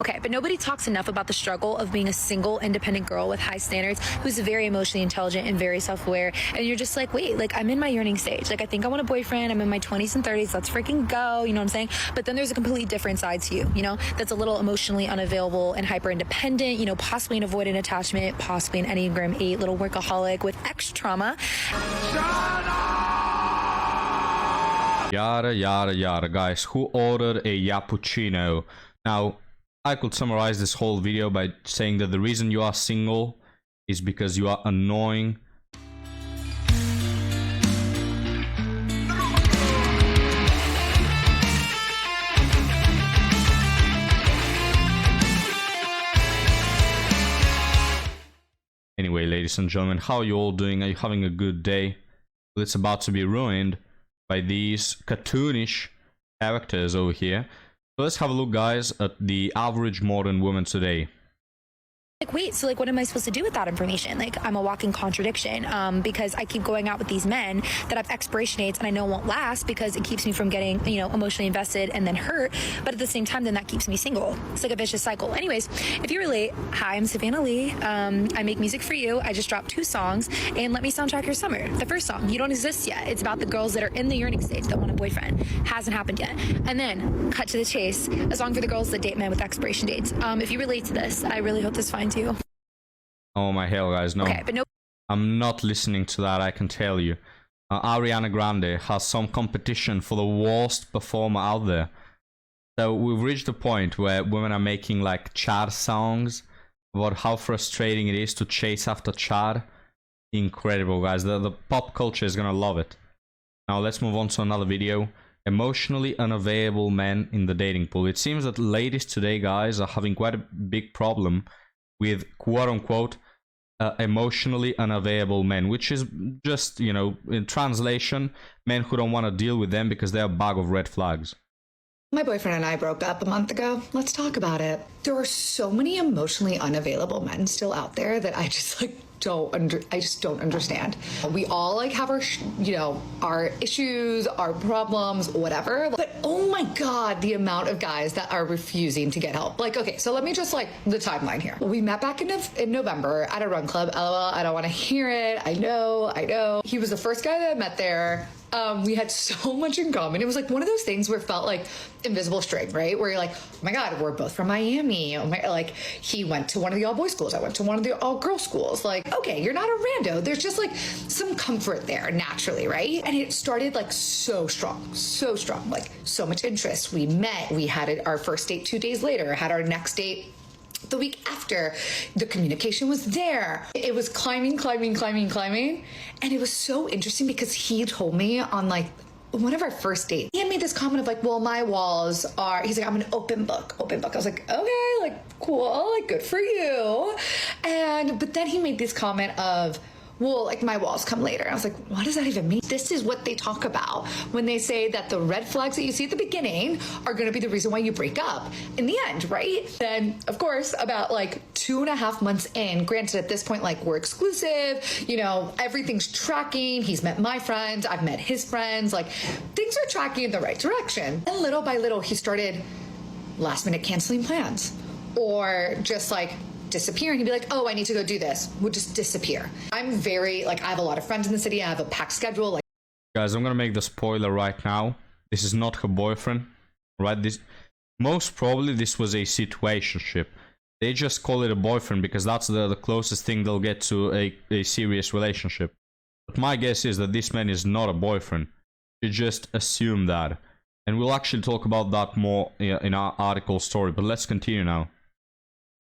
Okay, but nobody talks enough about the struggle of being a single, independent girl with high standards who's very emotionally intelligent and very self-aware. And you're just like, wait, like I'm in my yearning stage. Like I think I want a boyfriend. I'm in my 20s and 30s. Let's freaking go. You know what I'm saying? But then there's a completely different side to you, you know, that's a little emotionally unavailable and hyper independent, you know, possibly an avoidant attachment, possibly an Enneagram 8, little workaholic with ex trauma. Yada, yada, yada. Guys, who ordered a cappuccino? Now, I could summarize this whole video by saying that the reason you are single is because you are annoying. Anyway, ladies and gentlemen, how are you all doing? Are you having a good day? Well, it's about to be ruined by these cartoonish characters over here. So let's have a look, guys, at the average modern woman today. Like, wait, so like, what am I supposed to do with that information? Like, I'm a walking contradiction because I keep going out with these men that have expiration dates and I know won't last because it keeps me from getting, you know, emotionally invested and then hurt. But at the same time, then that keeps me single. It's like a vicious cycle. Anyways, if you relate, hi, I'm Savannah Lee. I make music for you. I just dropped 2 songs and let me soundtrack your summer. The first song, You Don't Exist Yet. It's about the girls that are in the yearning stage that want a boyfriend. Hasn't happened yet. And then, cut to the chase, a song for the girls that date men with expiration dates. If you relate to this, I really hope this finds you. Oh my hell, guys, no. Okay, but no. I'm not listening to that, I can tell you. Ariana Grande has some competition for the worst performer out there. So we've reached a point where women are making like Chad songs about how frustrating it is to chase after Chad. Incredible, guys. The pop culture is gonna love it. Now let's move on to another video. Emotionally unavailable men in the dating pool. It seems that ladies today, guys, are having quite a big problem with quote-unquote emotionally unavailable men, which is just, you know, in translation, men who don't want to deal with them because they're a bag of red flags. My boyfriend and I broke up a month ago. Let's talk about it. There are so many emotionally unavailable men still out there that I just don't understand. We all like have our, you know, our issues, our problems, whatever. But oh my God, the amount of guys that are refusing to get help. Like, okay, so let me just like the timeline here. We met back in November at a run club. LOL, I don't want to hear it. I know. He was the first guy that I met there. We had so much in common. It was like one of those things where it felt like invisible string, right? Where you're like, oh my God, we're both from Miami. Oh my, like he went to one of the all boys schools. I went to one of the all girl schools. Like, okay, you're not a rando. There's just like some comfort there naturally, right? And it started like so strong, like so much interest. We met, we had our first date 2 days later, had our next date the week after. The communication was there. It was climbing. And it was so interesting because he told me on like one of our first dates, he had made this comment of like, well, my walls are, he's like, I'm an open book. I was like, okay, like cool, like good for you. But then he made this comment of, well, like my walls come later. I was like, what does that even mean? This is what they talk about when they say that the red flags that you see at the beginning are going to be the reason why you break up in the end, right? Then, of course, about like 2.5 months in, granted at this point, like we're exclusive, you know, everything's tracking. He's met my friends, I've met his friends, like things are tracking in the right direction. And little by little, he started last minute canceling plans or just like disappear, and he'd be like, oh, I need to go do this, would just disappear. I'm very like, I have a lot of friends in the city, I have a packed schedule. Like, guys, I'm gonna make the spoiler right now. This is not her boyfriend, right? This most probably this was a situationship. They just call it a boyfriend because that's the closest thing they'll get to a serious relationship. But my guess is that this man is not a boyfriend. You just assume that, and we'll actually talk about that more in our article story. But let's continue now.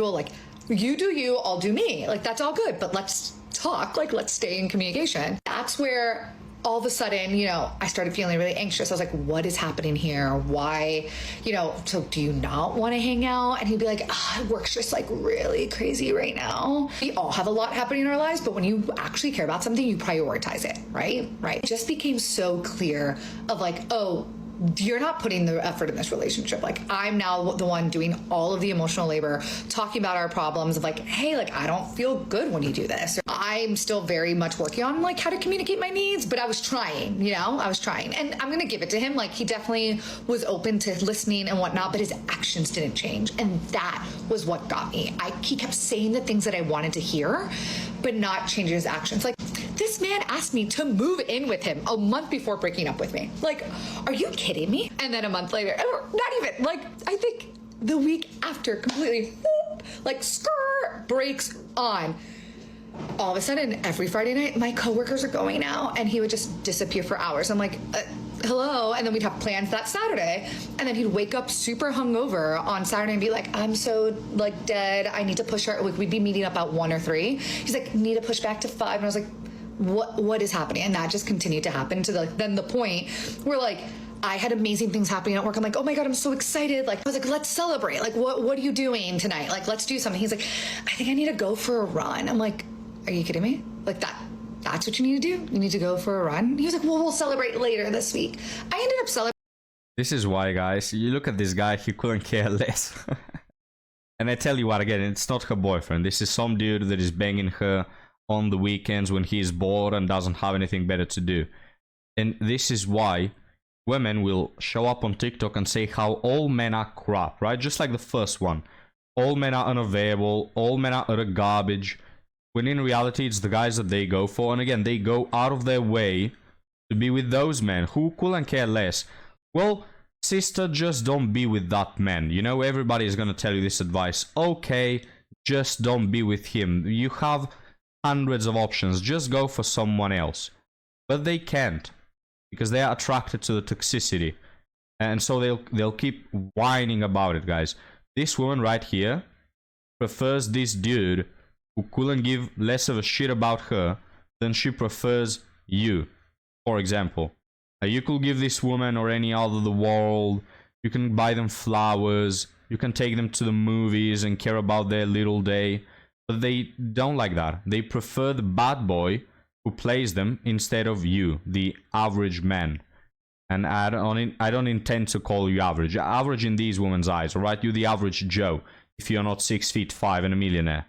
like, you do you, I'll do me. Like, that's all good, but let's talk, like, let's stay in communication. That's where all of a sudden, you know, I started feeling really anxious. I was like, what is happening here? Why, you know, so do you not want to hang out? And he'd be like, work's just like really crazy right now. We all have a lot happening in our lives, but when you actually care about something, you prioritize it, right? It just became so clear of like, oh, you're not putting the effort in this relationship. Like, I'm now the one doing all of the emotional labor, talking about our problems of like, hey, like, I don't feel good when you do this. I'm still very much working on like how to communicate my needs, but I was trying, I was trying. And I'm going to give it to him. Like, he definitely was open to listening and whatnot, but his actions didn't change. And that was what got me. He kept saying the things that I wanted to hear, but not changing his actions. Like, this man asked me to move in with him a month before breaking up with me. Like, are you kidding me? And then a month later, or not even, like, I think the week after, completely, whoop, like, skrr, brakes on. All of a sudden, every Friday night, my coworkers are going out, and he would just disappear for hours. I'm like, hello? And then we'd have plans that Saturday, and then he'd wake up super hungover on Saturday and be like, I'm so, like, dead. I need to push our, like, we'd be meeting up at 1 or 3. He's like, need to push back to 5. And I was like, what is happening? And that just continued to happen to then the point where like I had amazing things happening at work. I'm like, oh my God, I'm so excited. Like, I was like, let's celebrate. Like, what are you doing tonight? Like, let's do something. He's like, I think I need to go for a run. I'm like, are you kidding me? Like, that's what you need to do? You need to go for a run? He was like, well, we'll celebrate later this week. I ended up celebrating. This is why, guys, you look at this guy, he couldn't care less. And I tell you what, again, it's not her boyfriend. This is some dude that is banging her on the weekends when he's bored and doesn't have anything better to do. And this is why women will show up on TikTok and say how all men are crap, right? Just like the first one. All men are unavailable, all men are utter garbage. When in reality, it's the guys that they go for. And again, they go out of their way to be with those men who couldn't care less. Well, sister, just don't be with that man. You know, everybody is going to tell you this advice. Okay, just don't be with him. You have hundreds of options. Just go for someone else. But they can't, because they are attracted to the toxicity, and so they'll keep whining about it, guys. This woman right here prefers this dude who couldn't give less of a shit about her than she prefers you. For example, you could give this woman or any other the world. You can buy them flowers. You can take them to the movies and care about their little day. But they don't like that. They prefer the bad boy who plays them instead of you, the average man. And I don't intend to call you average. Average in these women's eyes, alright? You're the average Joe if you're not 6'5" and a millionaire.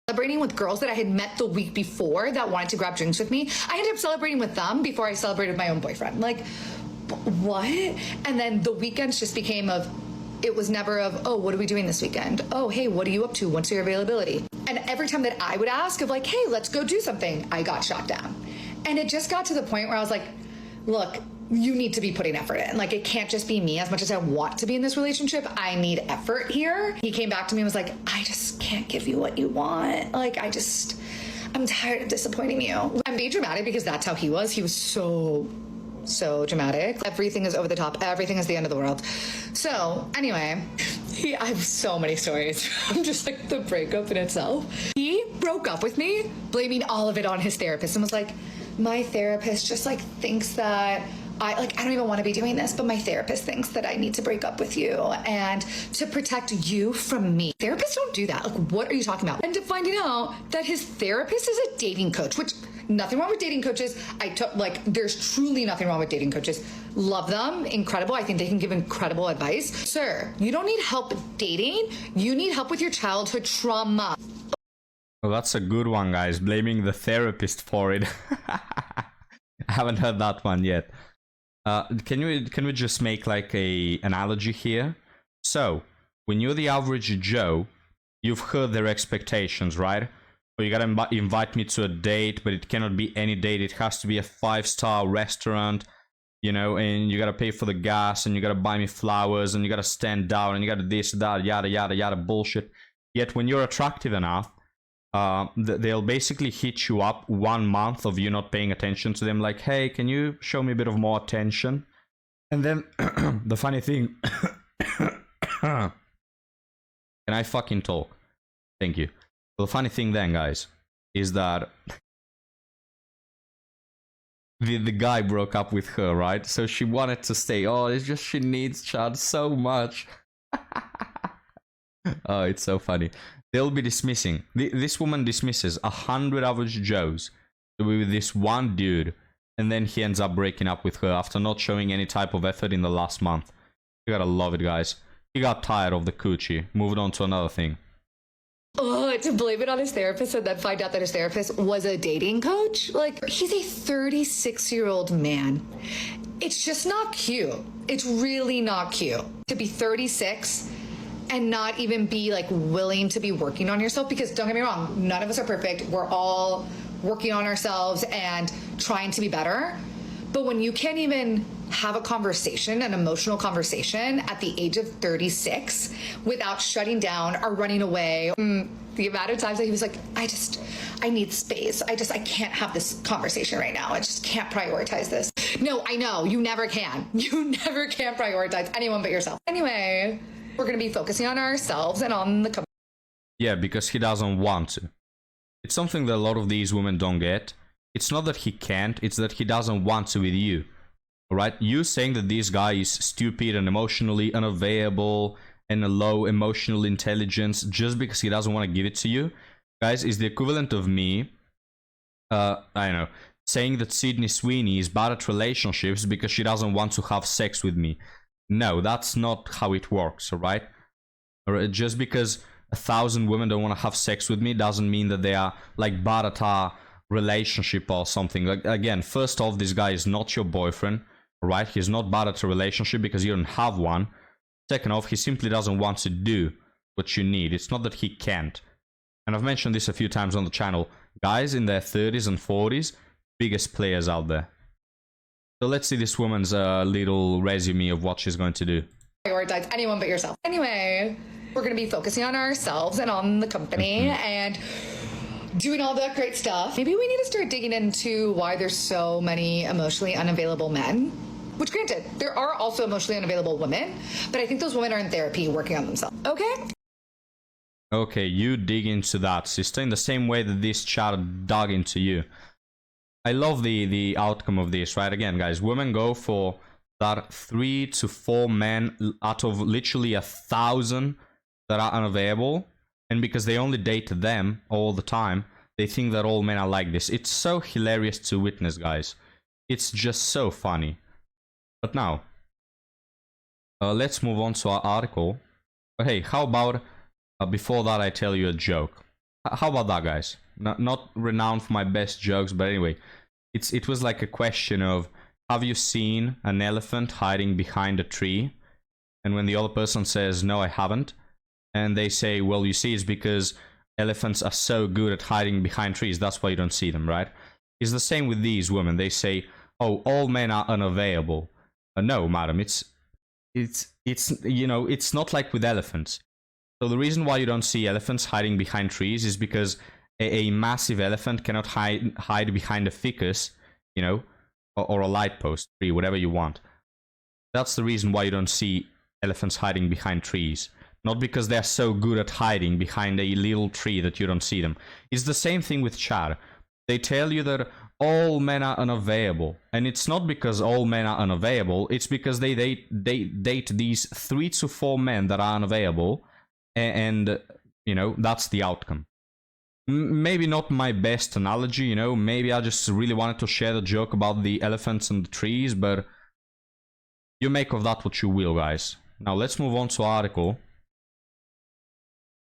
Celebrating with girls that I had met the week before that wanted to grab drinks with me. I ended up celebrating with them before I celebrated my own boyfriend. Like, what? And then the weekends just became it was never oh, what are we doing this weekend? Oh, hey, what are you up to? What's your availability? And every time that I would ask of like, hey, let's go do something, I got shot down. And it just got to the point where I was like, look, you need to be putting effort in. Like, it can't just be me. As much as I want to be in this relationship, I need effort here. He came back to me and was like, I just can't give you what you want. Like, I'm tired of disappointing you. I'm being dramatic because that's how he was. He was so dramatic. Everything is over the top. Everything is the end of the world. So anyway, I have so many stories from just like the breakup in itself. He broke up with me, blaming all of it on his therapist, and was like, my therapist just like thinks that I don't even want to be doing this, but my therapist thinks that I need to break up with you and to protect you from me. Therapists don't do that. Like, what are you talking about? And to finding out that his therapist is a dating coach, which nothing wrong with dating coaches. There's truly nothing wrong with dating coaches. Love them. Incredible. I think they can give incredible advice. Sir, you don't need help dating. You need help with your childhood trauma. Well, that's a good one, guys. Blaming the therapist for it. I haven't heard that one yet. Can we just make like a analogy here? So, when you're the average Joe, you've heard their expectations, right? Well, you gotta invite me to a date, but it cannot be any date. It has to be a 5-star restaurant, you know, and you gotta pay for the gas, and you gotta buy me flowers, and you gotta stand down, and you gotta this, that, yada, yada, yada bullshit. Yet when you're attractive enough, they'll basically hit you up 1 month of you not paying attention to them, like, hey, can you show me a bit of more attention? And then the funny thing, can I fucking talk? Thank you. Well, the funny thing then, guys, is that the guy broke up with her, right? So she wanted to stay. Oh, it's just she needs Chad so much. Oh, it's so funny. They'll be dismissing. This woman dismisses 100 average Joes to be with this one dude and then he ends up breaking up with her after not showing any type of effort in the last month. You gotta love it, guys. He got tired of the coochie, moved on to another thing. Oh, to blame it on his therapist and then find out that his therapist was a dating coach? Like, he's a 36-year-old man. It's just not cute. It's really not cute to be 36 and not even be like willing to be working on yourself, because don't get me wrong, none of us are perfect. We're all working on ourselves and trying to be better. But when you can't even have a conversation, an emotional conversation at the age of 36 without shutting down or running away, the amount of times that he was like, I need space. I can't have this conversation right now. I just can't prioritize this. No, I know, you never can. You never can prioritize anyone but yourself. Anyway, we're going to be focusing on ourselves and on the company. Yeah, because he doesn't want to. It's something that a lot of these women don't get. It's not that he can't, it's that he doesn't want to with you. Alright? You saying that this guy is stupid and emotionally unavailable and a low emotional intelligence just because he doesn't want to give it to you, guys, is the equivalent of me, I don't know, saying that Sydney Sweeney is bad at relationships because she doesn't want to have sex with me. No, that's not how it works, alright? Just because 1,000 women don't want to have sex with me doesn't mean that they are like bad at our relationship or something. Like, again, first off, this guy is not your boyfriend, right? He's not bad at a relationship because you don't have one. Second off, he simply doesn't want to do what you need. It's not that he can't. And I've mentioned this a few times on the channel. Guys in their 30s and 40s, biggest players out there. So let's see this woman's little resume of what she's going to do. Prioritize anyone but yourself. Anyway, we're going to be focusing on ourselves and on the company and doing all that great stuff. Maybe we need to start digging into why there's so many emotionally unavailable men. Which, granted, there are also emotionally unavailable women, but I think those women are in therapy working on themselves. Okay? Okay, you dig into that, sister, in the same way that this chat dug into you. I love the outcome of this, right? Again, guys, women go for that 3 to 4 men out of literally 1,000 that are unavailable. And because they only date them all the time, they think that all men are like this. It's so hilarious to witness, guys. It's just so funny. But now, let's move on to our article. But hey, how about, before that I tell you a joke? How about that, guys? Not renowned for my best jokes, but anyway. It was like a question of, have you seen an elephant hiding behind a tree? And when the other person says, no, I haven't. And they say, well, you see, it's because elephants are so good at hiding behind trees. That's why you don't see them, right? It's the same with these women. They say, oh, all men are unavailable. No, madam, it's you know, it's not like with elephants. So the reason why you don't see elephants hiding behind trees is because a massive elephant cannot hide behind a ficus, you know, or a light post tree, whatever you want. That's the reason why you don't see elephants hiding behind trees. Not because they're so good at hiding behind a little tree that you don't see them. It's the same thing with Chad. They tell you that all men are unavailable. And it's not because all men are unavailable. It's because they date these 3 to 4 men that are unavailable. And you know, that's the outcome. Maybe not my best analogy, you know. Maybe I just really wanted to share the joke about the elephants and the trees. But you make of that what you will, guys. Now let's move on to our article.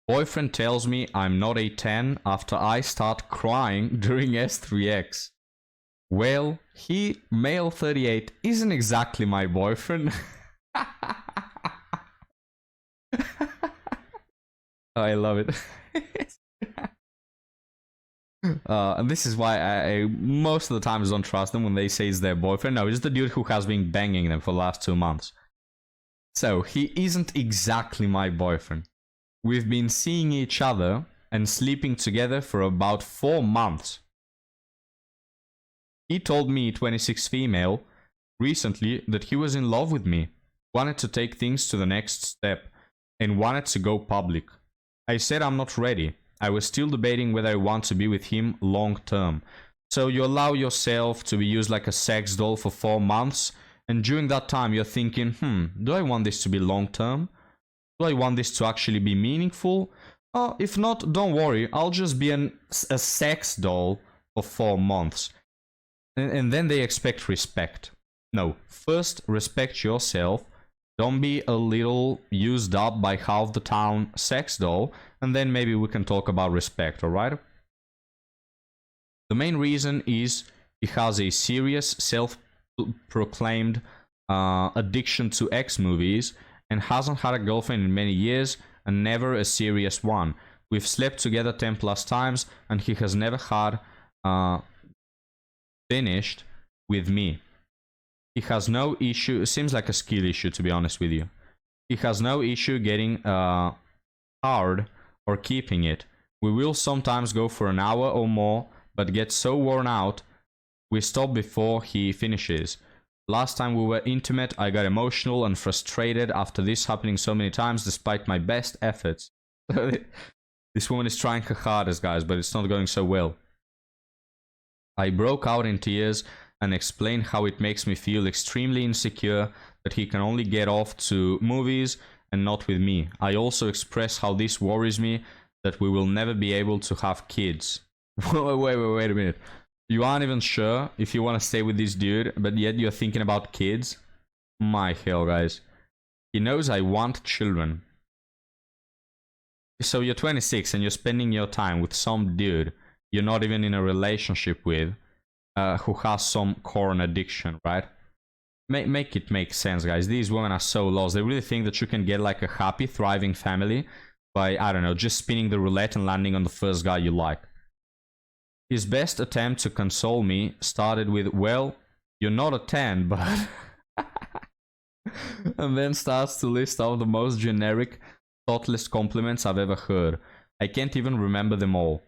Boyfriend tells me I'm not a 10 after I start crying during S3X. Well, he, male 38, isn't exactly my boyfriend. I love it. And this is why I most of the time don't trust them when they say it's their boyfriend. No, it's the dude who has been banging them for the last 2 months. So, he isn't exactly my boyfriend. We've been seeing each other and sleeping together for about 4 months. He told me, 26 female, recently that he was in love with me, wanted to take things to the next step, and wanted to go public. I said I'm not ready. I was still debating whether I want to be with him long term. So you allow yourself to be used like a sex doll for 4 months, and during that time you're thinking, do I want this to be long term? Do I want this to actually be meaningful? Oh, if not, don't worry, I'll just be a sex doll for 4 months. and then they expect respect. No, first respect yourself. Don't be a little used up by half the town sex doll, and then maybe we can talk about respect, alright? The main reason is he has a serious self-proclaimed addiction to X movies and hasn't had a girlfriend in many years and never a serious one. We've slept together 10 plus times and he has never had finished with me. He has no issue, seems like a skill issue to be honest with you. He has no issue getting hard or keeping it. We will sometimes go for an hour or more, but get so worn out, we stop before he finishes. Last time we were intimate, I got emotional and frustrated after this happening so many times despite my best efforts. This woman is trying her hardest, guys, but it's not going so well. I broke out in tears and explained how it makes me feel extremely insecure that he can only get off to movies and not with me. I also express how this worries me that we will never be able to have kids. Wait a minute. You aren't even sure if you want to stay with this dude, but yet you're thinking about kids? My hell, guys. He knows I want children. So you're 26 and you're spending your time with some dude you're not even in a relationship with, who has some corn addiction, right? Make it make sense, guys. These women are so lost. They really think that you can get like a happy, thriving family by, I don't know, just spinning the roulette and landing on the first guy you like. His best attempt to console me started with, well, you're not a 10, but... and then starts to list out the most generic, thoughtless compliments I've ever heard. I can't even remember them all.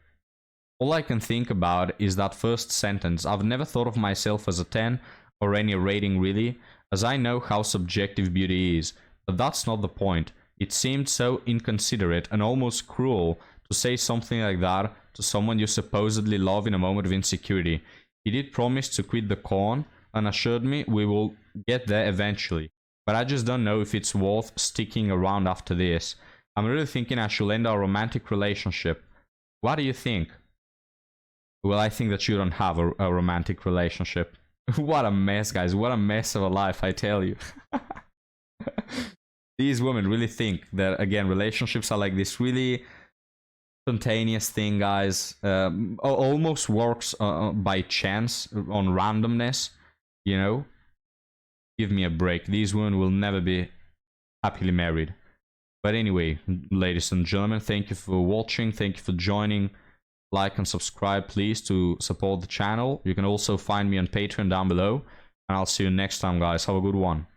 All I can think about is that first sentence. I've never thought of myself as a 10 or any rating really, as I know how subjective beauty is. But that's not the point. It seemed so inconsiderate and almost cruel to say something like that to someone you supposedly love in a moment of insecurity. He did promise to quit the corn and assured me we will get there eventually. But I just don't know if it's worth sticking around after this. I'm really thinking I should end our romantic relationship. What do you think? Well, I think that you don't have a romantic relationship. What a mess, guys. What a mess of a life, I tell you. These women really think that, again, relationships are like this really spontaneous thing, guys. Almost works by chance, on randomness, you know? Give me a break. These women will never be happily married. But anyway, ladies and gentlemen, thank you for watching. Thank you for joining. Like and subscribe, please, to support the channel. You can also find me on Patreon down below. And I'll see you next time, guys. Have a good one.